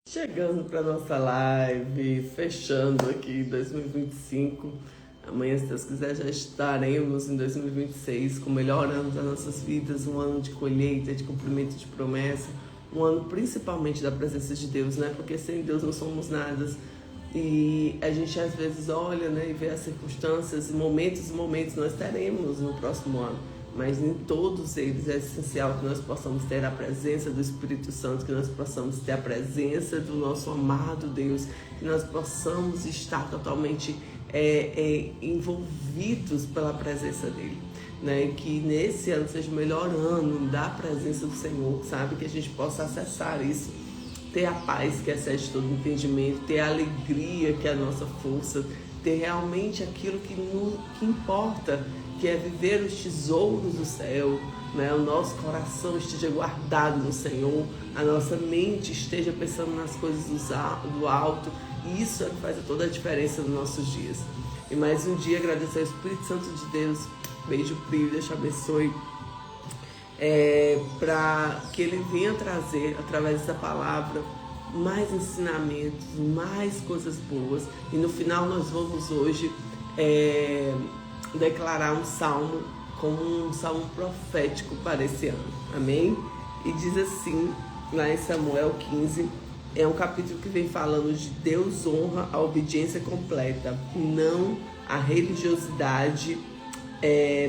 Chegando para nossa live, fechando aqui 2025. Amanhã, se Deus quiser, já estaremos em 2026 com o melhor ano das nossas vidas, um ano de colheita, de cumprimento de promessa, um ano principalmente da presença de Deus, né? Porque sem Deus não somos nada. E a gente às vezes olha, né, e vê as circunstâncias, momentos nós teremos no próximo ano. Mas em todos eles é essencial que nós possamos ter a presença do Espírito Santo, que nós possamos ter a presença do nosso amado Deus, que nós possamos estar totalmente envolvidos pela presença dele, né? Que nesse ano seja o melhor ano da presença do Senhor, sabe? Que a gente possa acessar isso, ter a paz que excede todo entendimento, ter a alegria que é a nossa força, ter realmente aquilo que importa, que é viver os tesouros do céu, né? O nosso coração esteja guardado no Senhor, a nossa mente esteja pensando nas coisas do alto, e isso é que faz toda a diferença nos nossos dias. E mais um dia agradecer ao Espírito Santo de Deus, beijo Pio, Deus te abençoe, para que ele venha trazer, através dessa palavra, mais ensinamentos, mais coisas boas. E no final nós vamos hoje declarar um salmo como um salmo profético para esse ano, amém? E diz assim, lá em Samuel 15, é um capítulo que vem falando de Deus honra a obediência completa, não a religiosidade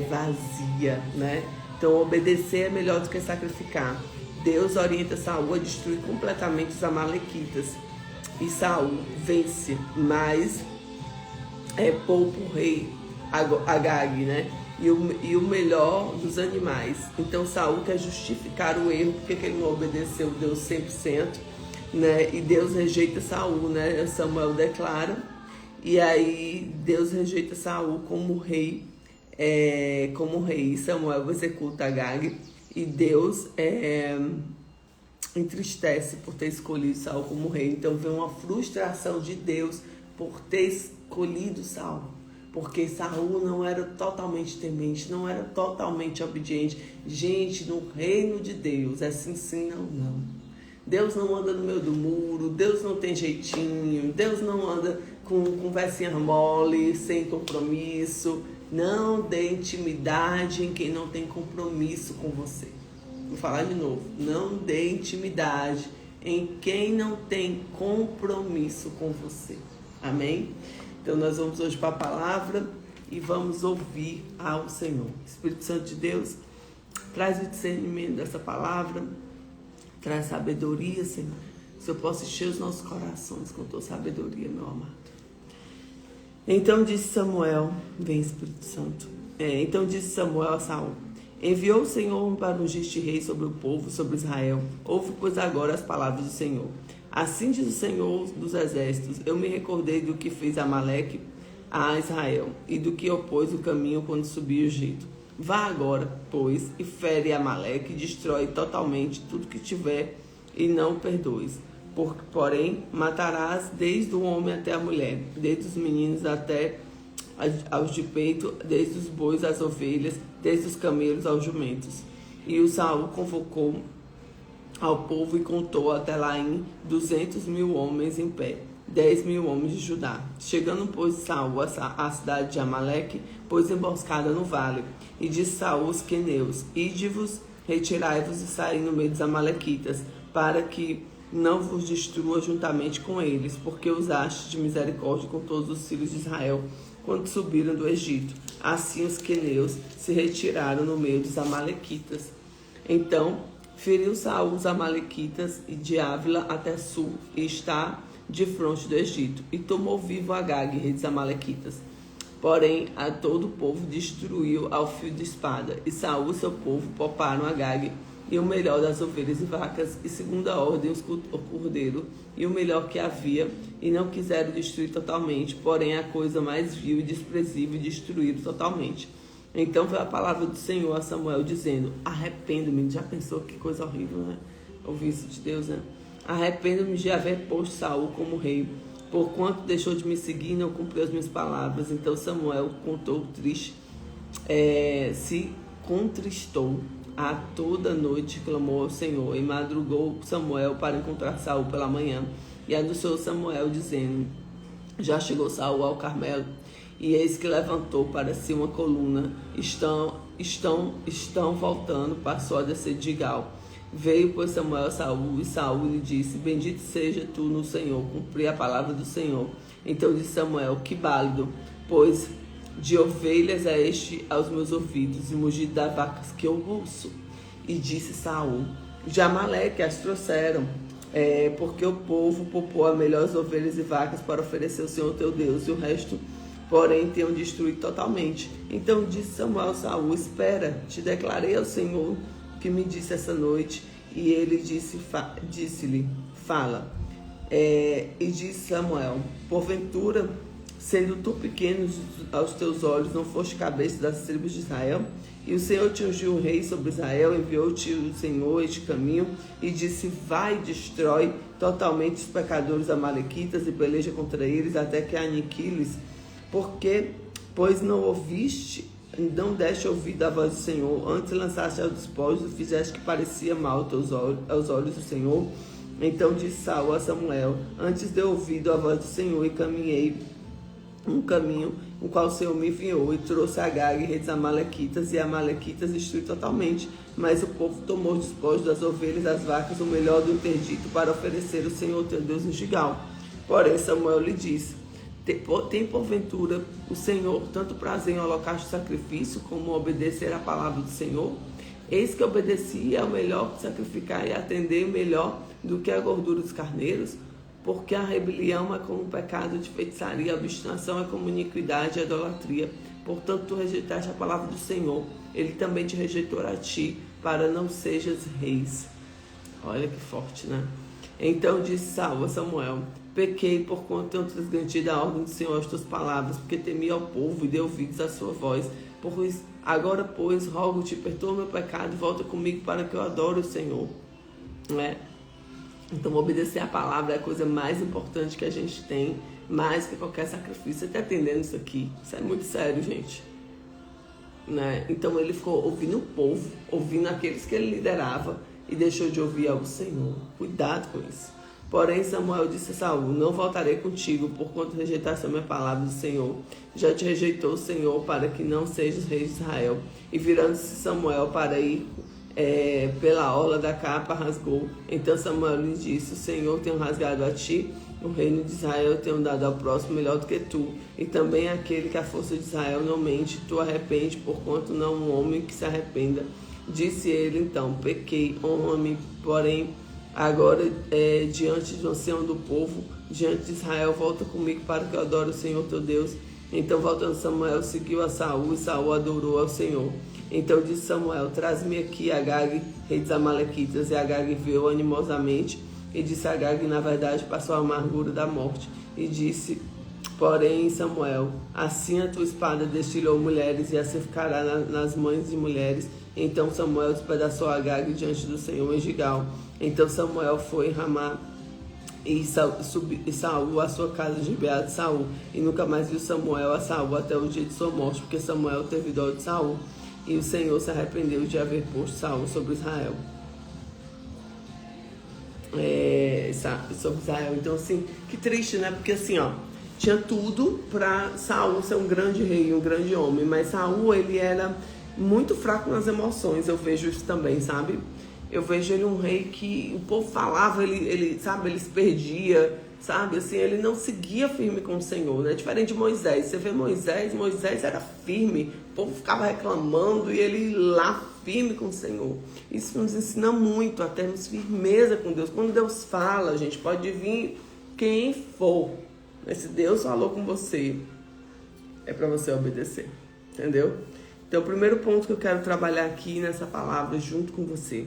vazia, né? Então obedecer é melhor do que sacrificar. Deus orienta Saul a destruir completamente os amalequitas, e Saul vence, mas poupa o rei Agag, né? E o melhor dos animais. Então Saul quer justificar o erro, porque ele não obedeceu Deus 100%, né? E Deus rejeita Saul, né? Samuel declara, e aí Deus rejeita Saul como rei, Samuel executa Agag, e Deus entristece por ter escolhido Saul como rei. Então vem uma frustração de Deus por ter escolhido Saul, porque Saul não era totalmente temente, não era totalmente obediente. Gente, no reino de Deus é sim, não. Deus não anda no meio do muro, Deus não tem jeitinho, Deus não anda com conversinha mole, sem compromisso. Não dê intimidade em quem não tem compromisso com você. Vou falar de novo. Não dê intimidade em quem não tem compromisso com você. Amém? Então nós vamos hoje para a palavra e vamos ouvir ao Senhor. Espírito Santo de Deus, traz o discernimento dessa palavra, traz sabedoria, Senhor. Se eu posso encher os nossos corações com tua sabedoria, meu amado. Então disse Samuel, vem Espírito Santo. Então disse Samuel a Saul: enviou o Senhor para ungir este rei sobre o povo, sobre Israel. Ouve, pois, agora as palavras do Senhor. Assim diz o Senhor dos exércitos: eu me recordei do que fez Amaleque a Israel, e do que opôs o caminho quando subiu o Egito. Vá agora, pois, e fere Amaleque, e destrói totalmente tudo que tiver, e não perdoes. Porém, matarás desde o homem até a mulher, desde os meninos até aos de peito, desde os bois às ovelhas, desde os camelos aos jumentos. E o Saul convocou ao povo e contou até Laim 200.000 homens em pé, 10.000 homens de Judá. Chegando, pois, Saul à cidade de Amaleque, pôs emboscada no vale, e disse Saul aos queneus: ide-vos, retirai-vos e saí no meio dos amalequitas, para que não vos destrua juntamente com eles, porque usaste de misericórdia com todos os filhos de Israel, quando subiram do Egito. Assim os queneus se retiraram no meio dos amalequitas. Então feriu Saul os amalequitas e de Ávila até sul, e está de fronte do Egito, e tomou vivo Agag, rei dos amalequitas. Porém a todo o povo destruiu ao fio de espada, e Saul e seu povo pouparam Agag, e o melhor das ovelhas e vacas, e segundo a ordem o cordeiro, e o melhor que havia, e não quiseram destruir totalmente, porém a coisa mais vil e desprezível destruíram totalmente. Então veio a palavra do Senhor a Samuel, dizendo: arrependo-me. Já pensou que coisa horrível, né? Ouvir isso de Deus, né? Arrependo-me de haver posto Saul como rei, porquanto deixou de me seguir e não cumpriu as minhas palavras. Então Samuel se contristou a toda noite clamou ao Senhor, e madrugou Samuel para encontrar Saul pela manhã, e anunciou Samuel, dizendo: já chegou Saul ao Carmelo, e eis que levantou para si uma coluna. Estão voltando, passou a descer de Gigal. Veio, pois, Samuel a Saul, e Saul lhe disse: bendito seja tu no Senhor, cumpri a palavra do Senhor. Então disse Samuel: que válido, pois de ovelhas é este aos meus ouvidos, e mugido das vacas que eu ouço. E disse Saul: de Amaleque as trouxeram, porque o povo poupou as melhores ovelhas e vacas para oferecer ao Senhor teu Deus, e o resto, porém, tenham destruído totalmente. Então disse Samuel a Saul: espera, te declarei ao Senhor que me disse essa noite. E ele disse-lhe: fala. E disse Samuel: porventura, sendo tu pequeno aos teus olhos, não foste cabeça das tribos de Israel? E o Senhor te ungiu um rei sobre Israel, enviou-te o Senhor este caminho, e disse: vai, destrói totalmente os pecadores amalequitas, e peleja contra eles, até que aniquiles. Porque, pois não ouviste, não deste ouvido à voz do Senhor, antes lançaste aos despojos, e fizeste que parecia mal aos olhos do Senhor. Então disse Saul a Samuel: antes de ouvido a voz do Senhor, e caminhei um caminho, o qual o Senhor me enviou, e trouxe Agag, rei dos Amalequitas, e Amalequitas destruí totalmente. Mas o povo tomou os despojos das ovelhas e das vacas, o melhor do interdito, para oferecer ao Senhor teu Deus no Gigal. Porém Samuel lhe disse: tem porventura o Senhor tanto prazer em holocausto e sacrifício, como obedecer à palavra do Senhor? Eis que obedeci é o melhor que sacrificar, e atender melhor do que a gordura dos carneiros. Porque a rebelião é como o pecado de feitiçaria, a obstinação é como iniquidade e idolatria. Portanto, tu rejeitaste a palavra do Senhor, ele também te rejeitou a ti, para não sejas reis. Olha que forte, né? Então disse Saul a Samuel: pequei por quanto tenho transgredido a ordem do Senhor, as tuas palavras, porque temi ao povo e dei ouvidos à sua voz. Agora, pois, rogo-te, perdoa meu pecado e volta comigo para que eu adore o Senhor. Então, obedecer a palavra é a coisa mais importante que a gente tem, mais que qualquer sacrifício. Você está entendendo isso aqui? Isso é muito sério, gente. Né? Então, ele ficou ouvindo o povo, ouvindo aqueles que ele liderava, e deixou de ouvir ao Senhor. Cuidado com isso. Porém, Samuel disse a Saul: não voltarei contigo, porquanto rejeitaste a minha palavra do Senhor. Já te rejeitou o Senhor, para que não sejas rei de Israel. E virando-se Samuel para ir pela orla da capa, rasgou. Então Samuel lhe disse: o Senhor tem rasgado a ti o reino de Israel, tenho dado ao próximo melhor do que tu, e também aquele que a força de Israel não mente. Tu arrepende, porquanto não um homem que se arrependa. Disse ele então: pequei, honra-me, porém agora diante do ancião do povo, diante de Israel, volta comigo para que eu adore o Senhor teu Deus. Então, voltando Samuel, seguiu a Saul, e Saul adorou ao Senhor. Então disse Samuel: traz-me aqui Agag, rei dos Amalequitas. E Agag veio animosamente, e disse a Agag: na verdade passou a amargura da morte. E disse, porém, Samuel: assim a tua espada destilhou mulheres, e assim ficará nas mães de mulheres. Então Samuel despedaçou Agag diante do Senhor em Gigal. Então Samuel foi em Ramá, e Saul a sua casa de Gibeá de Saul. E nunca mais viu Samuel a Saul até o dia de sua morte, porque Samuel teve dó de Saul. E o Senhor se arrependeu de haver posto Saul sobre Israel. Sobre Israel. Então, assim, que triste, né? Porque assim, tinha tudo para Saul ser um grande rei, um grande homem. Mas Saul, ele era muito fraco nas emoções. Eu vejo isso também, sabe? Eu vejo ele um rei que o povo falava, ele sabe, ele se perdia, sabe? Assim, ele não seguia firme com o Senhor, né? Diferente de Moisés. Você vê Moisés era firme, o povo ficava reclamando e ele lá firme com o Senhor. Isso nos ensina muito a termos firmeza com Deus. Quando Deus fala, gente, pode vir quem for, mas se Deus falou com você, é para você obedecer, entendeu? Então, o primeiro ponto que eu quero trabalhar aqui nessa palavra junto com você: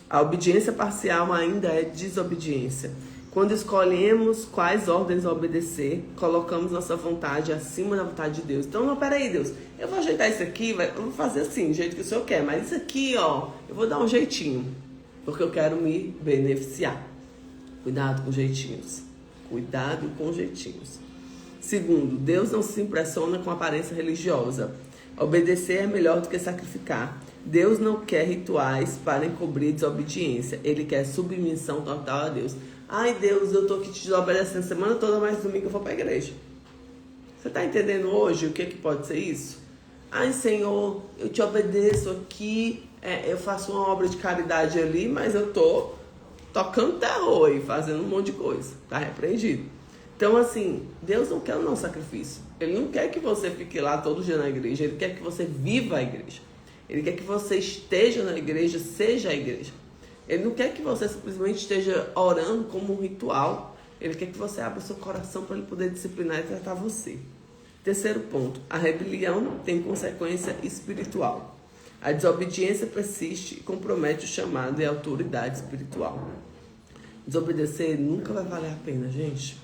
a obediência parcial ainda é desobediência. Quando escolhemos quais ordens obedecer, colocamos nossa vontade acima da vontade de Deus. Então, não, peraí, Deus, eu vou ajeitar isso aqui, eu vou fazer assim, do jeito que o Senhor quer, mas isso aqui, eu vou dar um jeitinho, porque eu quero me beneficiar. Cuidado com jeitinhos. Cuidado com jeitinhos. Segundo, Deus não se impressiona com aparência religiosa. Obedecer é melhor do que sacrificar. Deus não quer rituais para encobrir desobediência. Ele quer submissão total a Deus. Ai, Deus, eu tô aqui te desobedecendo a semana toda, mas domingo eu vou para a igreja. Você está entendendo hoje o que pode ser isso? Ai, Senhor, eu te obedeço aqui, eu faço uma obra de caridade ali, mas eu tô tocando terror e fazendo um monte de coisa. Tá repreendido. Então, assim, Deus não quer o nosso sacrifício. Ele não quer que você fique lá todo dia na igreja. Ele quer que você viva a igreja. Ele quer que você esteja na igreja, seja a igreja. Ele não quer que você simplesmente esteja orando como um ritual. Ele quer que você abra o seu coração para ele poder disciplinar e tratar você. Terceiro ponto. A rebelião tem consequência espiritual. A desobediência persiste e compromete o chamado e a autoridade espiritual. Desobedecer nunca vai valer a pena, gente.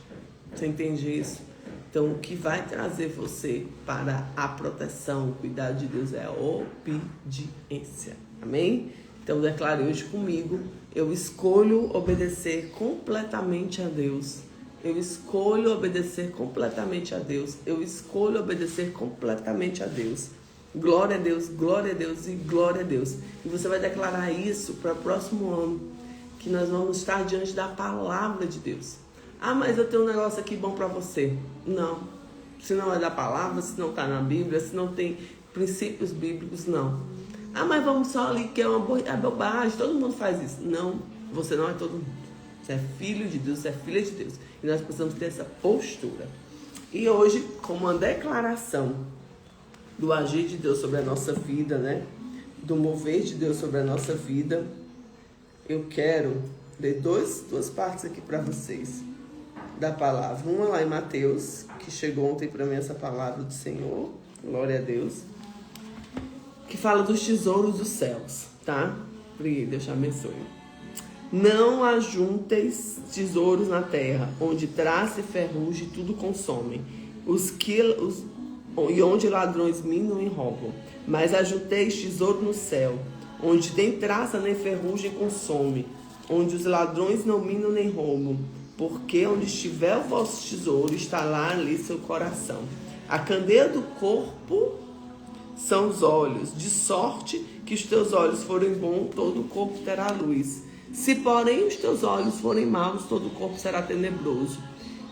Você entende isso? Então, o que vai trazer você para a proteção, o cuidado de Deus é a obediência. Amém? Então, declare hoje comigo, eu escolho obedecer completamente a Deus. Eu escolho obedecer completamente a Deus. Eu escolho obedecer completamente a Deus. Glória a Deus, glória a Deus e glória a Deus. E você vai declarar isso para o próximo ano, que nós vamos estar diante da palavra de Deus. Ah, mas eu tenho um negócio aqui bom para você. Não. Se não é da palavra, se não está na Bíblia, se não tem princípios bíblicos, não. Ah, mas vamos só ali que é uma bobagem, todo mundo faz isso. Não, você não é todo mundo. Você é filho de Deus, você é filha de Deus. E nós precisamos ter essa postura. E hoje, como uma declaração do agir de Deus sobre a nossa vida, né? Do mover de Deus sobre a nossa vida, eu quero ler duas partes aqui para vocês da palavra. Uma lá em Mateus, que chegou ontem para mim essa palavra do Senhor, glória a Deus, que fala dos tesouros dos céus, tá? Deus te abençoe. Não ajunteis tesouros na terra, onde traça e ferrugem tudo consomem, e onde ladrões minam e roubam. Mas ajunteis tesouro no céu, onde nem traça nem ferrugem consome, onde os ladrões não minam nem roubam. Porque onde estiver o vosso tesouro, está lá ali seu coração. A candeia do corpo são os olhos, de sorte que os teus olhos forem bons, todo o corpo terá luz. Se, porém, os teus olhos forem maus, todo o corpo será tenebroso.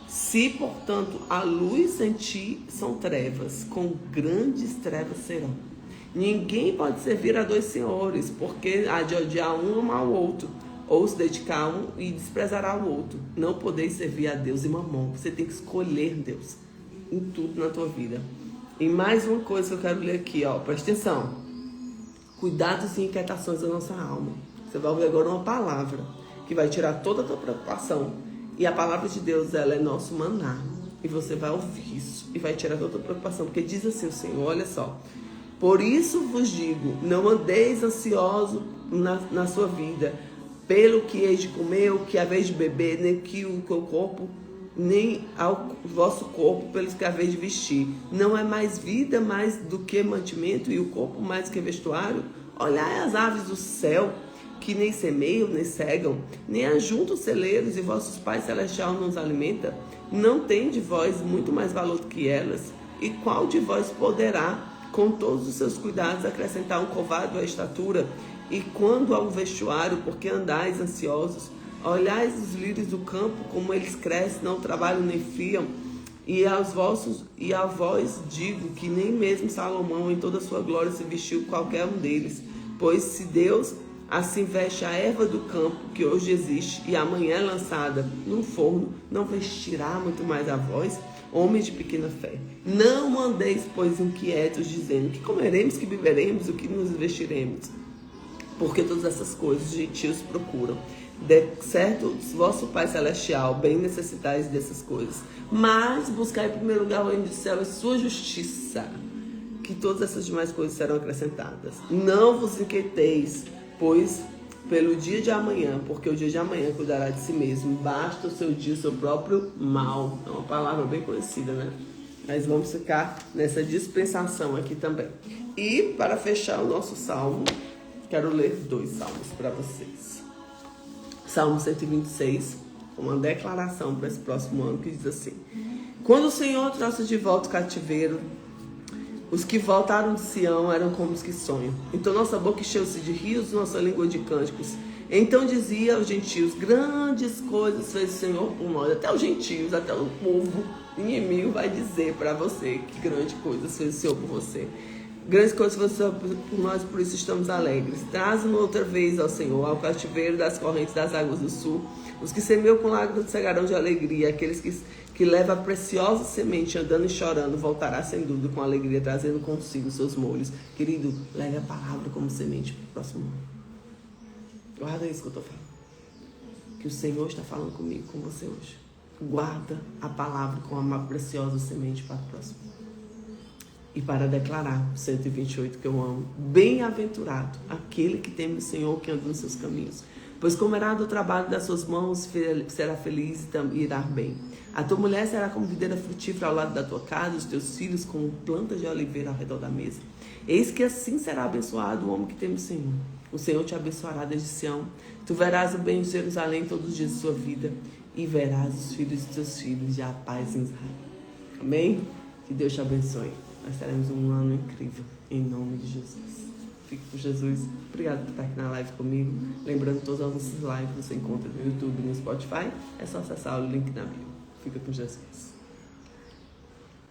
Se, portanto, a luz em ti são trevas, com grandes trevas serão. Ninguém pode servir a dois senhores, porque há de odiar um ou amar o outro, ou se dedicar a um e desprezará o outro. Não podeis servir a Deus e mamão. Você tem que escolher Deus em tudo na tua vida. E mais uma coisa que eu quero ler aqui, ó, presta atenção. Cuidados e inquietações da nossa alma. Você vai ouvir agora uma palavra que vai tirar toda a tua preocupação. E a palavra de Deus, ela é nosso maná. E você vai ouvir isso e vai tirar toda a tua preocupação. Porque diz assim o Senhor, olha só. Por isso vos digo, não andeis ansioso na sua vida, pelo que heis de comer, o que haveis de beber, nem que o teu corpo, nem ao vosso corpo, pelos que haveis de vestir. Não é mais vida mais do que mantimento, e o corpo mais do que vestuário? Olhai as aves do céu, que nem semeiam, nem cegam, nem ajuntam celeiros, e vossos pais celestiais não os alimenta? Não tem de vós muito mais valor do que elas? E qual de vós poderá, com todos os seus cuidados, acrescentar um covado à estatura? E quando ao vestuário, porque andais ansiosos? Olhais os lírios do campo, como eles crescem, não trabalham nem fiam. E a vós digo que nem mesmo Salomão em toda a sua glória se vestiu qualquer um deles. Pois se Deus assim veste a erva do campo, que hoje existe e amanhã é lançada num forno, não vestirá muito mais a vós, homens de pequena fé? Não andeis, pois, inquietos, dizendo: que comeremos, que beberemos, o que nos vestiremos? Porque todas essas coisas os gentios procuram. De certo, vosso Pai Celestial, bem necessitais dessas coisas. Mas buscai em primeiro lugar o reino do céu e sua justiça, que todas essas demais coisas serão acrescentadas. Não vos inquieteis, pois, pelo dia de amanhã, porque o dia de amanhã cuidará de si mesmo. Basta o seu dia, o seu próprio mal. É uma palavra bem conhecida, né? Mas vamos ficar nessa dispensação aqui também. E, para fechar o nosso salmo, quero ler 2 salmos para vocês. Salmo 126, uma declaração para esse próximo ano, que diz assim: quando o Senhor trouxe de volta o cativeiro, Os que voltaram de Sião eram como os que sonham. Então nossa boca encheu-se de rios, nossa língua de cânticos. Então dizia aos gentios, grandes coisas fez o Senhor por nós. Até os gentios, até o povo inimigo vai dizer para você que grandes coisas fez o Senhor por você. Grandes coisas fez o Senhor por nós, por isso estamos alegres. Traz-nos outra vez ao Senhor, ao cativeiro das correntes das águas do sul. Os que semeiam com lágrimas cegarão de alegria. Aqueles que levam a preciosa semente andando e chorando, voltará sem dúvida com alegria, trazendo consigo seus molhos. Querido, leve a palavra como semente para o próximo ano. Guarda isso que eu estou falando. Que o Senhor está falando comigo, com você hoje. Guarda a palavra com uma preciosa semente para o próximo ano. E para declarar o 128 que eu amo. Bem-aventurado aquele que teme o Senhor, que anda nos seus caminhos. Pois comerá do trabalho das suas mãos, será feliz e irá bem. A tua mulher será como videira frutífera ao lado da tua casa, os teus filhos como plantas de oliveira ao redor da mesa. Eis que assim será abençoado o homem que teme o Senhor. O Senhor te abençoará desde Sião. Tu verás o bem de Jerusalém todos os dias de sua vida e verás os filhos de teus filhos e a paz em Israel. Amém? Que Deus te abençoe. Nós teremos um ano incrível, em nome de Jesus. Fique com Jesus. Obrigado por estar aqui na live comigo. Lembrando, todas as nossas lives você encontra no YouTube e no Spotify. É só acessar o link na bio. Fica com Jesus.